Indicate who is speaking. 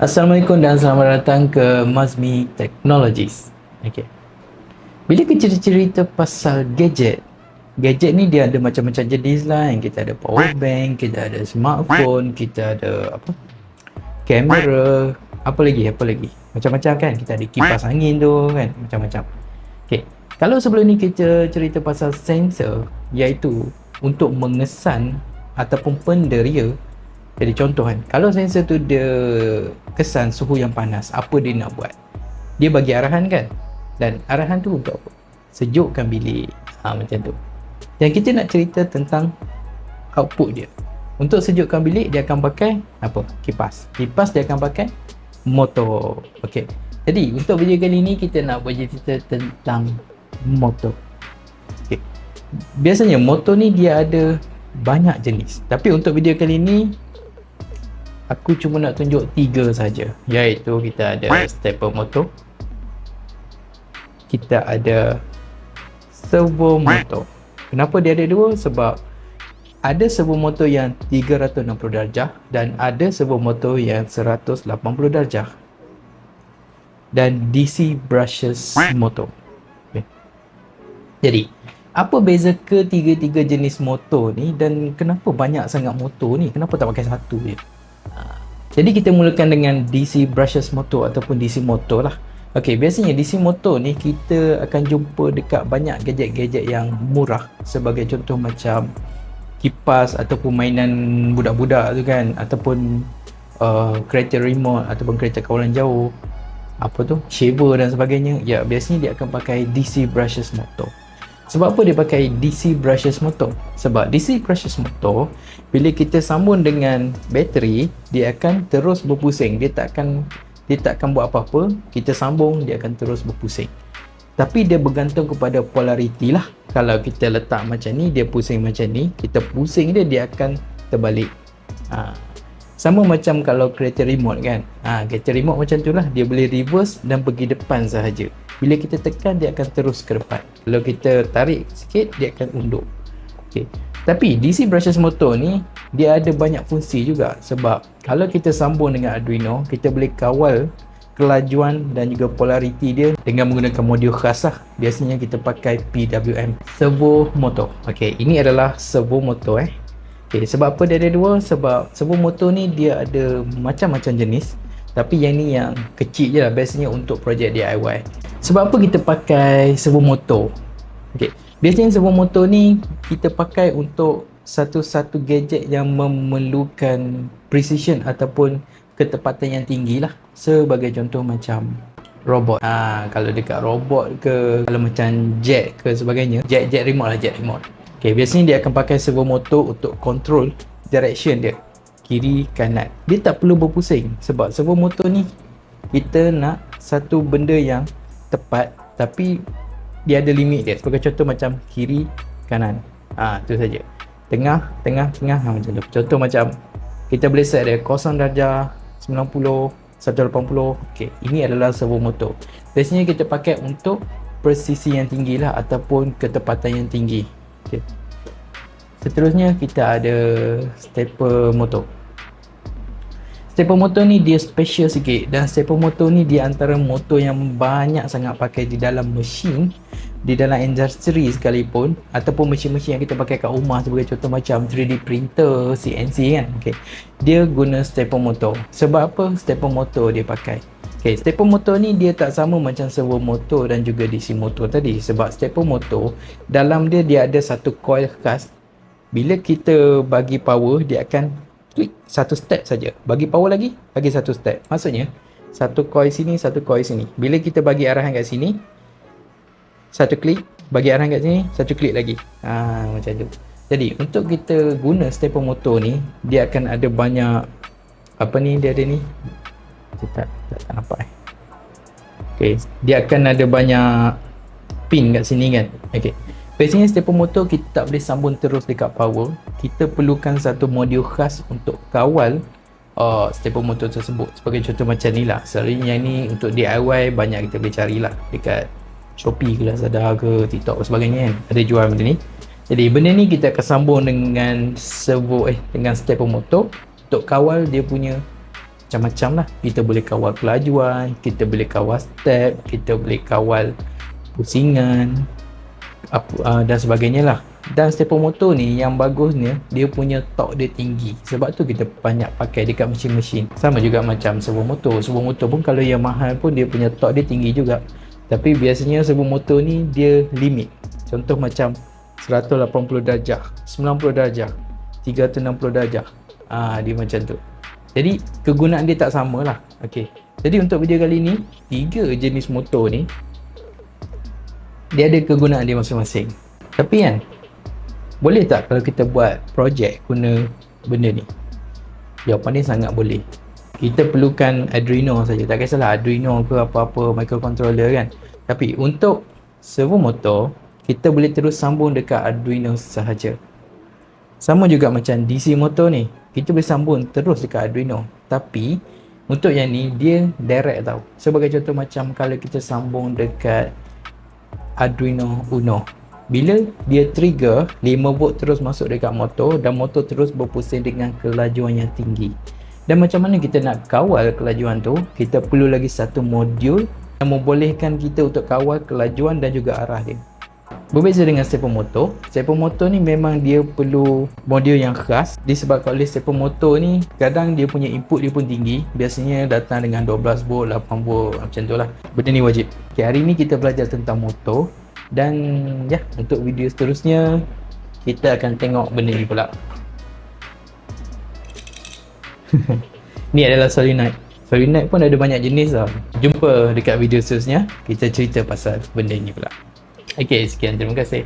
Speaker 1: Assalamualaikum dan selamat datang ke Mazmi Technologies. Okay. Bila kita cerita pasal gadget ni dia ada macam-macam jenis lah. Yang kita ada power bank, kita ada smartphone, kita ada kamera, apa lagi? Macam-macam kan. Kita ada kipas angin tu kan, macam-macam. Okay. Kalau sebelum ni kita cerita pasal sensor, iaitu untuk mengesan ataupun penderia. Jadi contoh kan, kalau sensor tu dia kesan suhu yang panas, apa dia nak buat? Dia bagi arahan kan? Dan arahan tu untuk apa? Sejukkan bilik. Macam tu. Yang kita nak cerita tentang output dia. Untuk sejukkan bilik, dia akan pakai apa? Kipas. Kipas dia akan pakai motor. Okey. Jadi, untuk video kali ni kita nak buat cerita tentang motor. Okey. Biasanya motor ni dia ada banyak jenis. Tapi untuk video kali ni aku cuma nak tunjuk 3 saja, iaitu kita ada stepper motor, kita ada servo motor. Kenapa dia ada dua? Sebab ada servo motor yang 360 darjah dan ada servo motor yang 180 darjah, dan DC brushless motor. Okay. Jadi apa beza ketiga-tiga jenis motor ni dan kenapa banyak sangat motor ni? Kenapa tak pakai satu je? Jadi kita mulakan dengan DC brushless motor ataupun DC motor lah. Okey, biasanya DC motor ni kita akan jumpa dekat banyak gadget-gadget yang murah. Sebagai contoh macam kipas ataupun mainan budak-budak tu kan, ataupun kereta remote ataupun kereta kawalan jauh, apa tu, shaver dan sebagainya. Ya, biasanya dia akan pakai DC brushless motor. Sebab apa dia pakai DC brushless motor? Sebab DC brushless motor, bila kita sambung dengan bateri, dia akan terus berpusing. Dia tak akan buat apa-apa. Kita sambung, dia akan terus berpusing. Tapi dia bergantung kepada polariti lah. Kalau kita letak macam ni, dia pusing macam ni. Kita pusing dia, dia akan terbalik. Sama macam kalau kereta remote kan. Kereta remote macam tu lah. Dia boleh reverse dan pergi depan sahaja. Bila kita tekan, dia akan terus ke depan. Kalau kita tarik sikit, dia akan undur. Okay. Tapi DC brushless motor ni, dia ada banyak fungsi juga. Sebab kalau kita sambung dengan Arduino, kita boleh kawal kelajuan dan juga polariti dia dengan menggunakan modul khas lah. Biasanya kita pakai PWM, servo motor. Okay, ini adalah servo motor Okay, sebab apa dia ada dua? Sebab servo motor ni dia ada macam-macam jenis. Tapi yang ni yang kecil je lah, biasanya untuk projek DIY. Sebab apa kita pakai servo motor? Okay. Biasanya servo motor ni kita pakai untuk satu-satu gadget yang memerlukan precision ataupun ketepatan yang tinggi lah. Sebagai contoh macam robot. Kalau dekat robot ke, kalau macam jet ke sebagainya, jet remote lah, jet remote. Okay, biasanya dia akan pakai servo motor untuk control direction dia, kiri kanan. Dia tak perlu berpusing. Sebab servo motor ni kita nak satu benda yang tepat, tapi dia ada limit dia. Sebagai contoh macam kiri kanan, tu saja. Tengah macam tu. Contoh macam kita boleh set dia 0 darjah, 90, 180. Okey, ini adalah servo motor. Biasanya kita pakai untuk presisi yang tinggi lah, ataupun ketepatan yang tinggi. Okey. Seterusnya kita ada stepper motor. Stepper motor ni dia special sikit, dan stepper motor ni dia antara motor yang banyak sangat pakai di dalam mesin, di dalam industri sekalipun, ataupun mesin-mesin yang kita pakai kat rumah, sebagai contoh macam 3D printer, CNC kan. Okay. Dia guna stepper motor. Sebab apa stepper motor dia pakai? Okay, stepper motor ni dia tak sama macam servo motor dan juga DC motor tadi. Sebab stepper motor, dalam dia ada satu coil khas. Bila kita bagi power, dia akan klik satu step saja. Bagi power lagi, bagi satu step. Maksudnya satu coil sini, satu coil sini. Bila kita bagi arahan kat sini, satu klik, bagi arahan kat sini, satu klik lagi. Macam tu. Jadi untuk kita guna stepper motor ni, dia akan ada banyak apa ni, dia ada ni. Kita tak nampak Okay, dia akan ada banyak pin kat sini kan. Okay. Biasanya stepper motor kita tak boleh sambung terus dekat power. Kita perlukan satu modul khas untuk kawal stepper motor tersebut. Sebagai contoh macam ni lah. Selalunya yang ni untuk DIY banyak kita boleh carilah dekat Shopee ke Lazada ke TikTok ke sebagainya kan. Ada jual benda ni. Jadi benda ni kita akan sambung dengan servo dengan stepper motor untuk kawal dia punya macam-macam lah. Kita boleh kawal kelajuan, kita boleh kawal step, kita boleh kawal pusingan dan sebagainya lah. Dan stepper motor ni yang bagusnya dia punya torque dia tinggi, sebab tu kita banyak pakai dekat mesin-mesin. Sama juga macam servo motor pun kalau yang mahal pun dia punya torque dia tinggi juga, tapi biasanya servo motor ni dia limit. Contoh macam 180 darjah, 90 darjah, 360 darjah, dia macam tu. Jadi kegunaan dia tak sama lah. Okay. Jadi untuk video kali ni, 3 jenis motor ni dia ada kegunaan dia masing-masing. Tapi kan, boleh tak kalau kita buat projek guna benda ni? Jawapan dia sangat boleh. Kita perlukan Arduino saja, tak kisahlah Arduino ke apa-apa microcontroller kan. Tapi untuk servo motor, kita boleh terus sambung dekat Arduino sahaja. Sama juga macam DC motor ni, kita boleh sambung terus dekat Arduino. Tapi untuk yang ni dia direct tau. Sebagai contoh macam kalau kita sambung dekat Arduino Uno, bila dia trigger 5 volt terus masuk dekat motor dan motor terus berpusing dengan kelajuan yang tinggi. Dan macam mana kita nak kawal kelajuan tu? Kita perlu lagi satu modul yang membolehkan kita untuk kawal kelajuan dan juga arah dia. Berbeza dengan stepper motor ni memang dia perlu modul yang khas disebabkan oleh stepper motor ni kadang dia punya input dia pun tinggi, biasanya datang dengan 12 volt, 8 volt macam tu lah. Benda ni wajib. Okay, hari ni kita belajar tentang motor dan ya, untuk video seterusnya kita akan tengok benda ni pula. Ni adalah solenoid. Solenoid pun ada banyak jenis lah. Jumpa dekat video seterusnya, kita cerita pasal benda ni pula. Okay, sekian, terima kasih.